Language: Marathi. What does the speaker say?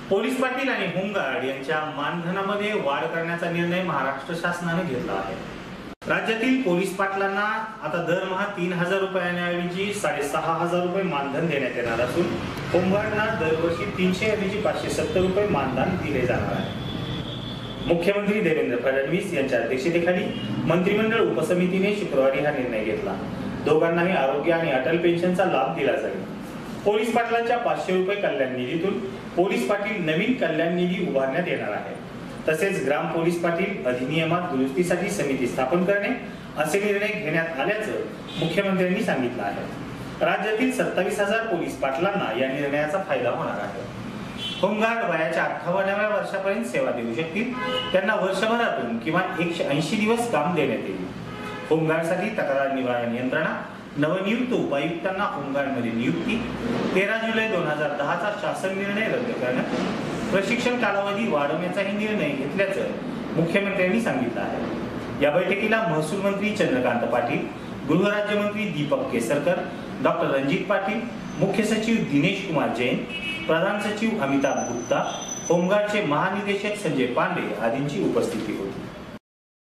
पोलीस पाटील आणि होमगार्ड यांच्या मानधनामध्ये वाढ करण्याचा निर्णय महाराष्ट्र शासनाने घेतला आहे। राज्यातील पोलीस पाटलांना आता दरमहा 3000 रुपयांऐवजी 6500 रुपये मानधन देण्यात येणार असून होमगार्डना दरवर्षी 300 ऐवजी 570 रुपये मानधन दिले जाणार आहे। मुख्यमंत्री देवेंद्र फडणवीस यांच्या अध्यक्षतेखाली मंत्रिमंडळ उपसमितीने शुक्रवारी हा निर्णय घेतला। दोघांनाही आरोग्य आणि अटल पेन्शनचा लाभ दिला जाईल। पोलीस पाटलांच्या 500 रुपये कल्याण निधीतून पोलीस पाटील नवीन कल्याण निधी उभारण्यात येणार आहे। तसेच ग्राम पोलीस पाटील अधिनियमात दुरुस्तीसाठी समिती स्थापन करणे असे निर्णय घेण्यात आल्याचं मुख्यमंत्र्यांनी सांगितलं आहे। राज्यातील 27000 पोलीस पाटलांना या निर्णयाचा फायदा होणार आहे। होमगार्ड वयाच्या 58व्या वर्षापर्यंत सेवा देऊ शकतील। त्यांना वर्षभरातून किमान 180 दिवस काम देण्यात येईल। होमगार्डसाठी तक्रार निवारण यंत्रणा, नवनियुक्त उपायुक्तांना होमगार्डमध्ये नियुक्ती, 13 जुलै 2010 चा शासन निर्णय रद्द करण्यात, प्रशिक्षण कालावधी वाढवण्याचाही निर्णय घेतल्याचं मुख्यमंत्र्यांनी सांगितलं आहे। या बैठकीला महसूल मंत्री चंद्रकांत पाटील, गृहराज्यमंत्री दीपक केसरकर, डॉक्टर रणजित पाटील, मुख्य सचिव दिनेश कुमार जैन, प्रधान सचिव अमिताभ गुप्ता, होमगार्डचे महानिदेशक संजय पांडे आदींची उपस्थिती होती।